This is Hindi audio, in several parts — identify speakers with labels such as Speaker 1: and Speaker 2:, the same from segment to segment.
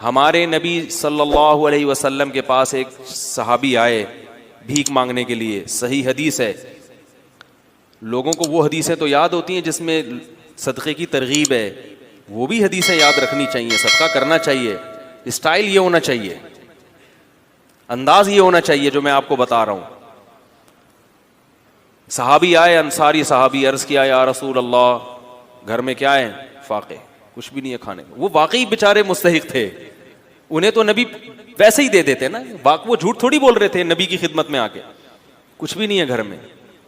Speaker 1: हमारे नबी सल्लल्लाहु अलैहि वसल्लम के पास एक सहाबी आए भीख मांगने के लिए, सही हदीस है। लोगों को वो हदीसें तो याद होती हैं जिसमें सदक़े की तरगीब है, वो भी हदीसें याद रखनी चाहिए। सदका करना चाहिए, स्टाइल ये होना चाहिए, अंदाज ये होना चाहिए जो मैं आपको बता रहा हूं। सहाबी आए, अंसारी सहाबी, अर्ज किया या रसूल अल्लाह, घर में क्या है? फाके, कुछ भी नहीं है खाने को। वो वाकई बेचारे मुस्तहिक थे, उन्हें तो नबी वैसे ही दे देते ना, वो झूठ थोड़ी बोल रहे थे नबी की खिदमत में आके। कुछ भी नहीं है घर में।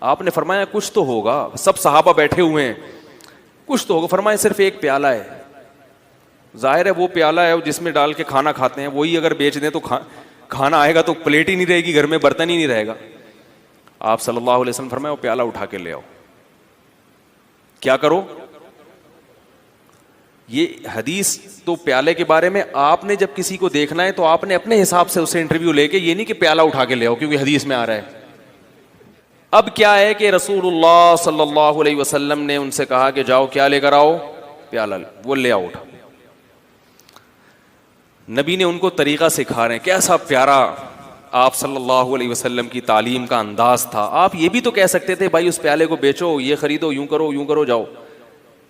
Speaker 1: आपने फरमाया कुछ तो होगा, सब सहाबा बैठे हुए हैं, कुछ तो होगा। फरमाया सिर्फ एक प्याला है। जाहिर है वो प्याला है जिसमें डाल के खाना खाते हैं, वही अगर बेच दें तो खाना आएगा तो प्लेट ही नहीं रहेगी घर में, बर्तन ही नहीं रहेगा। आप सल्लल्लाहु अलैहि वसल्लम फरमाया वो प्याला उठा के ले आओ। क्या करो? ये हदीस तो प्याले के बारे में, आपने जब किसी को देखना है तो आपने अपने हिसाब से उससे इंटरव्यू लेके, ये नहीं कि प्याला उठा के ले आओ क्योंकि हदीस में आ रहा है। अब क्या है कि रसूलुल्लाह सल्लल्लाहु अलैहि वसल्लम ने उनसे कहा कि जाओ क्या लेकर आओ? प्याला। वो ले आओ उठा। नबी ने उनको तरीका सिखा रहे हैं। कैसा प्यारा आप सल्लल्लाहु अलैहि वसल्लम की तालीम का अंदाज था। आप ये भी तो कह सकते थे भाई उस प्याले को बेचो, ये खरीदो, यूं करो जाओ।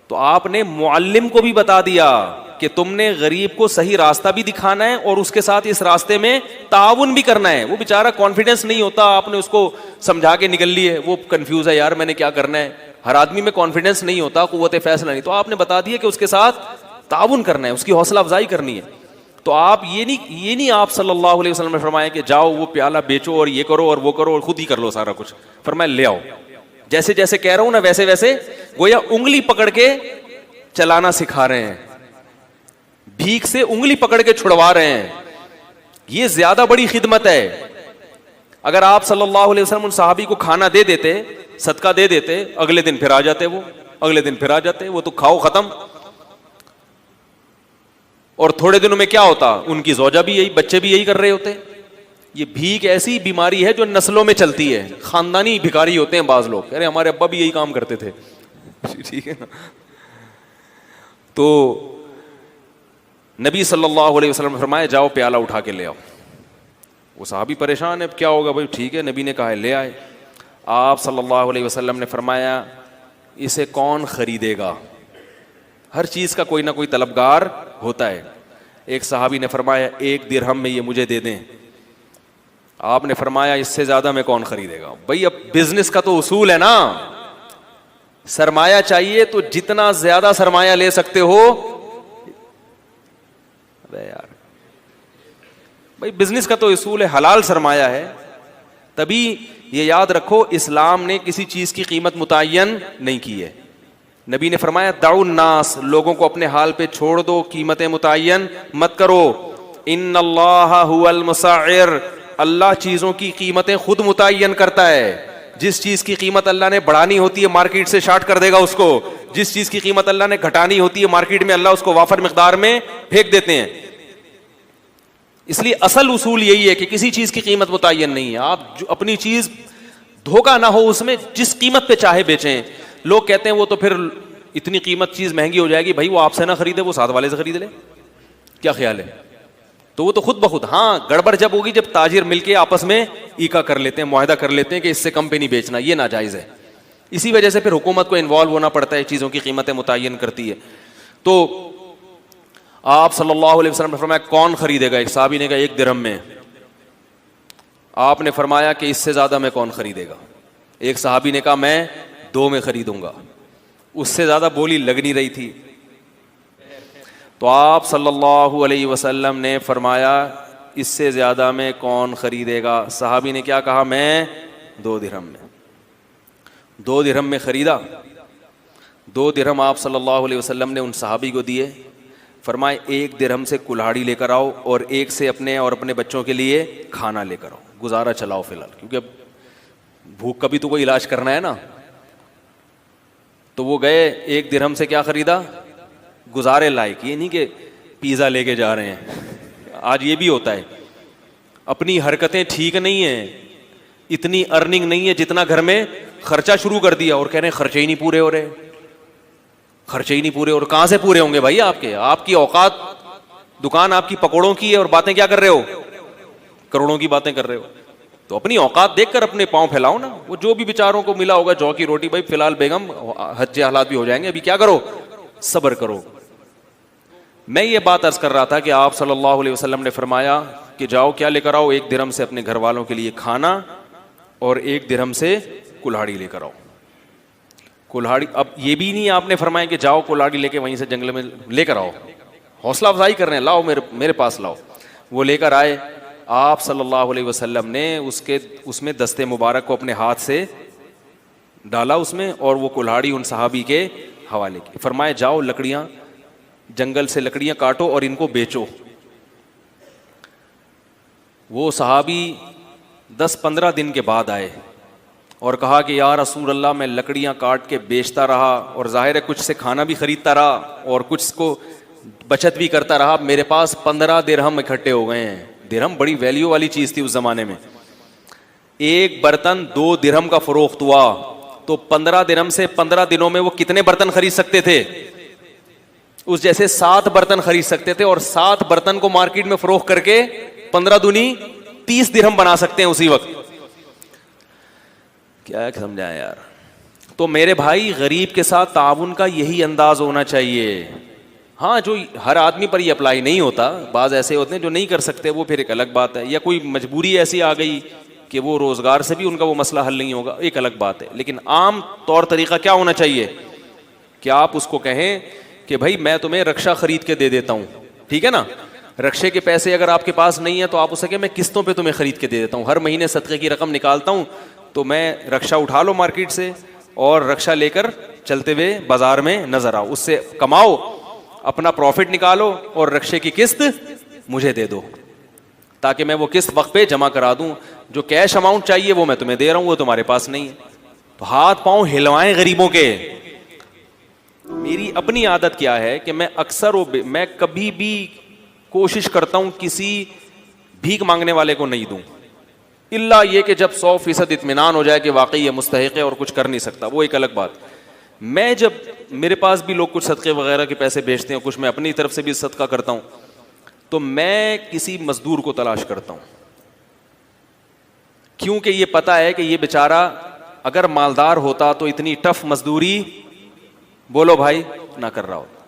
Speaker 1: तो आपने मुअल्लिम को भी बता दिया कि तुमने गरीब को सही रास्ता भी दिखाना है और उसके साथ इस रास्ते में ताउन भी करना है। वो बेचारा कॉन्फिडेंस नहीं होता, आपने उसको समझा के निकल लिए, वो कंफ्यूज है, यार मैंने क्या करना है। हर आदमी में कॉन्फिडेंस नहीं होता, कुव्वत फैसला नहीं। तो आपने बता दिया कि उसके साथ ताउन करना है, उसकी हौसला अफजाई करनी है। तो आप ये नहीं आप सल्लल्लाहु अलैहि वसल्लम ने फरमाया कि जाओ वो प्याला बेचो और ये करो और वो करो और खुद ही कर लो सारा कुछ। फरमाया ले आओ। जैसे जैसे कह रहा हूं ना वैसे वैसे गोया उंगली पकड़ के चलाना सिखा रहे हैं, भीख से उंगली पकड़ के छुड़वा रहे हैं। ये ज्यादा बड़ी खिदमत है। अगर आप सल्लल्लाहु अलैहि वसल्लम उन सहाबी को खाना दे देते, सदका दे देते, अगले दिन फिर आ जाते वो, अगले दिन फिर आ जाते वो, तो खाओ खत्म। और थोड़े दिनों में क्या होता, उनकी ज़ौजा भी यही, बच्चे भी यही कर रहे होते। ये भीख ऐसी बीमारी है जो नस्लों में चलती है। खानदानी भिखारी होते हैं बाज लोग, अरे हमारे अब्बा भी यही काम करते थे। ठीक है ना। तो नबी सल्लल्लाहु अलैहि वसल्लम ने फरमाया जाओ प्याला उठा के ले आओ। वो साहबी परेशान है, क्या होगा भाई? ठीक है, नबी ने कहा है ले आए। आप सल्लल्लाहु अलैहि वसल्लम ने फरमाया इसे कौन खरीदेगा? हर चीज का कोई ना कोई तलबगार होता है। एक सहाबी ने फरमाया 1 दिरहम में ये मुझे दे दें। आपने फरमाया इससे ज्यादा में कौन खरीदेगा? भाई अब बिजनेस का तो उसूल है ना, सरमाया चाहिए तो जितना ज्यादा सरमाया ले सकते हो। अरे यार भाई बिजनेस का तो उसूल है, हलाल सरमाया है। तभी ये याद रखो इस्लाम ने किसी चीज की कीमत मुतय्यन नहीं की है। नबी ने फरमाया दाउन नास, लोगों को अपने हाल पे छोड़ दो, कीमतें मुतय्यन मत करो। इन्नल्लाह हुवल मुसअ्इर, अल्लाह चीजों की कीमतें खुद मुतय्यन करता है। जिस चीज की कीमत अल्लाह ने बढ़ानी होती है मार्केट से शार्ट कर देगा उसको, जिस चीज की कीमत अल्लाह ने घटानी होती है मार्केट में अल्लाह उसको वाफर मिकदार में फेंक देते हैं। इसलिए असल उसूल यही है कि किसी चीज की कीमत मुतय्यन नहीं है। आप जो अपनी चीज धोखा ना हो उसमें, जिस कीमत पे चाहे बेचें। लोग कहते हैं वो तो फिर इतनी कीमत चीज महंगी हो जाएगी। भाई वो आपसे ना खरीदे, वो साथ वाले से खरीद ले, क्या ख्याल है? तो वो तो खुद ब खुद, हाँ गड़बड़ जब होगी जब ताजिर मिलके आपस में ईका कर लेते हैं, मुआहदा कर लेते हैं कि इससे कम पे नहीं बेचना, ये नाजायज है। इसी वजह से फिर हुकूमत को इन्वॉल्व होना पड़ता है, चीजों की कीमतें मुतय्यन करती है। तो आप सल्लल्लाहु अलैहि वसल्लम ने फरमाया कौन खरीदेगा? एक साहबी ने कहा 1 दिरहम में। आपने फरमाया कि इससे ज्यादा में कौन खरीदेगा? एक साहबी ने कहा मैं 2 में खरीदूंगा। उससे ज्यादा बोली लग नहीं रही थी। तो आप सल्लल्लाहु अलैहि वसल्लम ने फरमाया इससे ज्यादा में कौन खरीदेगा? सहाबी ने क्या कहा? मैं 2 दिरहम में। 2 दिरहम में खरीदा। 2 दिरहम आप सल्लल्लाहु अलैहि वसल्लम ने उन सहाबी को दिए। फरमाए 1 दिरहम से कुल्हाड़ी लेकर आओ और 1 से अपने और अपने बच्चों के लिए खाना लेकर आओ, गुजारा चलाओ फिलहाल, क्योंकि अब भूख का भी तो कोई इलाज करना है ना। तो वो गए, 1 दिरहम से क्या खरीदा? गुजारे लायक। ये नहीं कि पिज़्ज़ा लेके जा रहे हैं। आज ये भी होता है, अपनी हरकतें ठीक नहीं है, इतनी अर्निंग नहीं है जितना घर में खर्चा शुरू कर दिया और कह रहे हैं खर्चे ही नहीं पूरे हो रहे, खर्चे ही नहीं पूरे। और कहां से पूरे होंगे भाई आपके? आपकी औकात दुकान आपकी पकौड़ों की है और बातें क्या कर रहे हो, करोड़ों की बातें कर रहे हो। तो अपनी औकात देखकर अपने पांव फैलाओ ना। वो जो भी बेचारों को मिला होगा जौ की रोटी, भाई फिलहाल बेगम हज्जे हालात भी हो जाएंगे, अभी क्या करो, सब्र करो। मैं ये बात अर्ज कर रहा था कि आप सल्लल्लाहु अलैहि वसल्लम ने फरमाया कि जाओ क्या लेकर आओ, 1 दिरहम से अपने घर वालों के लिए खाना और 1 दिरहम से कुल्हाड़ी लेकर आओ। कुल्हाड़ी, अब ये भी नहीं आपने फरमाया कि जाओ कुल्हाड़ी लेके वहीं से जंगल में लेकर आओ, हौसला अफजाई कर रहे हैं, लाओ मेरे पास लाओ। वो लेकर आए, आप सल्लल्लाहु अलैहि वसल्लम ने उसमें दस्ते मुबारक को अपने हाथ से डाला उसमें, और वो कुल्हाड़ी उन सहाबी के हवाले की। फरमाए जाओ लकड़ियां, जंगल से लकड़ियां काटो और इनको बेचो। वो सहाबी 10-15 दिन के बाद आए और कहा कि या रसूल अल्लाह, मैं लकड़ियां काट के बेचता रहा और जाहिर है कुछ से खाना भी खरीदता रहा और कुछ को बचत भी करता रहा, मेरे पास 15 दिरहम इकट्ठे हो गए हैं। दिरहम बड़ी वैल्यू वाली चीज थी उस जमाने में। एक बर्तन 2 दिरहम का फरोख्त हुआ तो 15 दिरहम से 15 दिनों में वो कितने बर्तन खरीद सकते थे? उस जैसे 7 बर्तन खरीद सकते थे, और 7 बर्तन को मार्केट में फरोख्त करके 15 दूनी 30 दिरहम बना सकते हैं उसी वक्त। क्या समझाएं यार। तो मेरे भाई, गरीब के साथ ताउन का यही अंदाज होना चाहिए। हाँ, जो हर आदमी पर ये अप्लाई नहीं होता, बाज ऐसे होते हैं जो नहीं कर सकते, वो फिर एक अलग बात है, या कोई मजबूरी ऐसी आ गई कि वो रोजगार से भी उनका वो मसला हल नहीं होगा, एक अलग बात है। लेकिन आम तौर तरीका क्या होना चाहिए कि आप उसको कहें कि भाई मैं तुम्हें रक्षा खरीद के दे देता हूं, ठीक है ना। रक्षे के पैसे अगर आपके पास नहीं है तो आप उसे कहें मैं किस्तों पे तुम्हें खरीद के दे देता हूं, हर महीने सदक़े की रकम निकालता हूं, तो मैं रक्षा उठा लो मार्केट से और रक्षा लेकर चलते हुए बाजार में नजर आओ, उससे कमाओ, अपना प्रॉफिट निकालो और रक्षे की किस्त मुझे दे दो, ताकि मैं वो किस्त वक्त पे जमा करा दूं। जो कैश अमाउंट चाहिए वो मैं तुम्हें दे रहा हूं, वो तुम्हारे पास नहीं है। तो हाथ पांव हिलवाएं गरीबों के। मेरी अपनी आदत क्या है कि मैं अक्सर मैं कभी भी कोशिश करता हूं किसी भीख मांगने वाले को नहीं दूं, इल्ला ये कि जब 100% इत्मीनान हो जाए कि वाकई ये मुस्तहिक है और कुछ कर नहीं सकता, वो एक अलग बात। मैं जब मेरे पास भी लोग कुछ सदक़े वगैरह के पैसे भेजते हैं, कुछ मैं अपनी तरफ से भी सदका करता हूं, तो मैं किसी मजदूर को तलाश करता हूं, क्योंकि ये पता है कि ये बेचारा अगर मालदार होता तो इतनी टफ मजदूरी, बोलो भाई, ना कर रहा होता।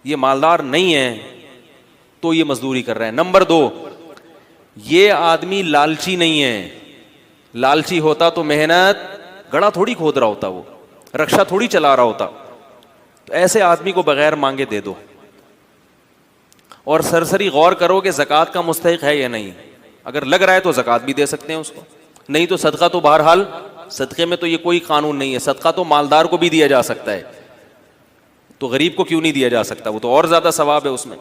Speaker 1: ये मालदार नहीं है तो ये मजदूरी कर रहा है। नंबर 2, ये आदमी लालची नहीं है। लालची होता तो मेहनत गड़ा थोड़ी खोद रहा होता, वो रक्षा थोड़ी चला रहा होता। तो ऐसे आदमी को बगैर मांगे दे दो, और सरसरी गौर करो कि ज़कात का मुस्तहिक है या नहीं। अगर लग रहा है तो ज़कात भी दे सकते हैं उसको, नहीं तो सदका तो बहरहाल, सदक़े में तो ये कोई कानून नहीं है, सदका तो मालदार को भी दिया जा सकता है, तो गरीब को क्यों नहीं दिया जा सकता? वो तो और ज्यादा सवाब है उसमें।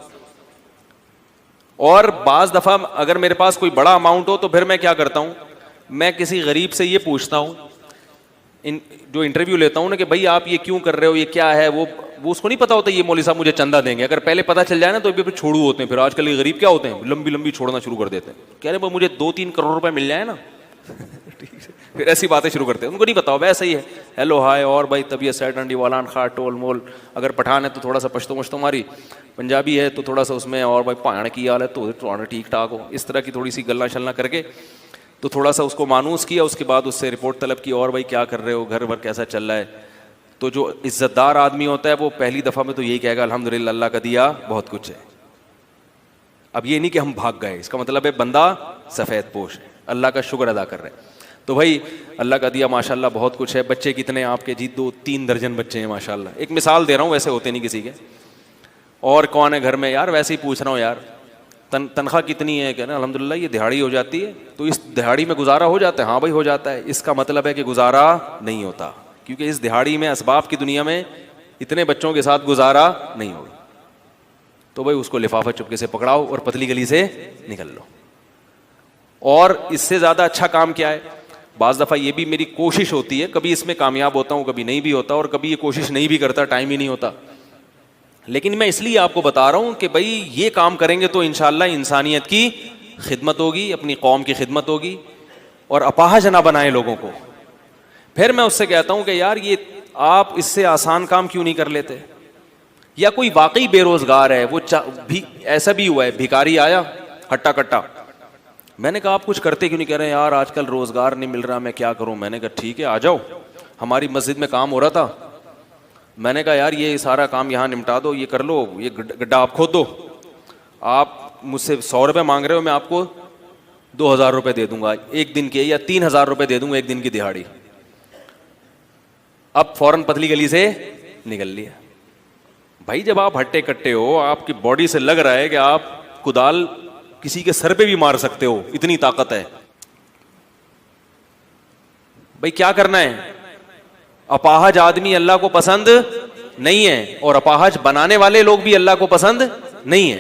Speaker 1: और बाज दफा अगर मेरे पास कोई बड़ा अमाउंट हो तो फिर मैं क्या करता हूं, मैं किसी गरीब से ये पूछता हूं, जो इंटरव्यू लेता हूं ना, कि भाई आप ये क्यों कर रहे हो, ये क्या है। वो उसको नहीं पता होता ये मौलवी साहब मुझे चंदा देंगे। अगर पहले पता चल जाए ना तो फिर छोड़ू होते हैं। फिर आजकल ये गरीब क्या होते हैं, लंबी लंबी छोड़ना शुरू कर देते हैं, कह रहे भाई मुझे 2-3 करोड़ रुपए मिल जाए ना फिर ऐसी बातें शुरू करते हैं। उनको नहीं पता वैसे ही है, हेलो हाय, और भाई तबीयत सेट अंडी वालान खा टोल मोल। अगर पठान है तो थोड़ा सा पश्तो मश्तो मारी, पंजाबी है तो थोड़ा सा उसमें, और भाई पाण की हाल है तो ठीक ठाक हो, इस तरह की थोड़ी सी गल्ला शल्ला करके तो थोड़ा सा उसको मानूस किया। उसके बाद उससे रिपोर्ट तलब की, और भाई क्या कर रहे हो, घर भर कैसा चल रहा है। तो जो इज्जतदार आदमी होता है वो पहली दफ़ा में तो यही कहेगा अल्हम्दुलिल्लाह, अल्लाह का दिया बहुत कुछ है। अब ये नहीं कि हम भाग गए, इसका मतलब है बंदा सफ़ेद पोश है, अल्लाह का शुक्र अदा कर रहे हैं। तो भाई अल्लाह का दिया माशाल्लाह बहुत कुछ है। बच्चे कितने आपके जी? 2-3 दर्जन बच्चे हैं माशाल्लाह। एक मिसाल दे रहा हूँ, वैसे होते नहीं किसी के। और कौन है घर में? यार वैसे ही पूछ रहा हूँ यार, तनख्वाह कितनी है? कहना अल्हम्दुलिल्लाह ये दिहाड़ी हो जाती है। तो इस दिहाड़ी में गुजारा हो जाता है? हाँ भाई हो जाता है। इसका मतलब है कि गुजारा नहीं होता, क्योंकि इस दिहाड़ी में असबाब की दुनिया में इतने बच्चों के साथ गुजारा नहीं होगा। तो भाई उसको लिफाफा चुपके से पकड़ाओ और पतली गली से निकल लो। और इससे ज़्यादा अच्छा काम क्या है? बाज़ दफ़ा ये भी मेरी कोशिश होती है, कभी इसमें कामयाब होता हूँ, कभी नहीं भी होता, और कभी ये कोशिश नहीं भी करता, टाइम ही नहीं होता। लेकिन मैं इसलिए आपको बता रहा हूँ कि भाई ये काम करेंगे तो इंशाअल्लाह इंसानियत की खिदमत होगी, अपनी कौम की खिदमत होगी, और अपाहज ना बनाए लोगों को। फिर मैं उससे कहता हूँ कि यार ये आप इससे आसान काम क्यों नहीं कर लेते? या कोई वाकई बेरोजगार है, वो भी ऐसा भी हुआ है, भिखारी आया हट्टा कट्टा, मैंने कहा आप कुछ करते क्यों नहीं? कह रहे हैं यार आजकल रोजगार नहीं मिल रहा, मैं क्या करूं। मैंने कहा ठीक है आ जाओ, हमारी मस्जिद में काम हो रहा था, मैंने कहा यार ये सारा काम यहाँ निपटा दो, ये कर लो, ये गड्ढा आप खोद दो, आप मुझसे 100 रुपये मांग रहे हो, मैं आपको 2000 रुपये दे दूंगा एक दिन के, या 3000 रुपये दे दूंगा एक दिन की दिहाड़ी। अब फौरन पतली गली से निकल लिया। भाई जब आप हट्टे कट्टे हो, आपकी बॉडी से लग रहा है कि आप कुदाल किसी के सर पे भी मार सकते हो, इतनी ताकत है, भाई क्या करना है? अपाहज आदमी अल्लाह को पसंद नहीं है, और अपाहज बनाने वाले लोग भी अल्लाह को पसंद नहीं है।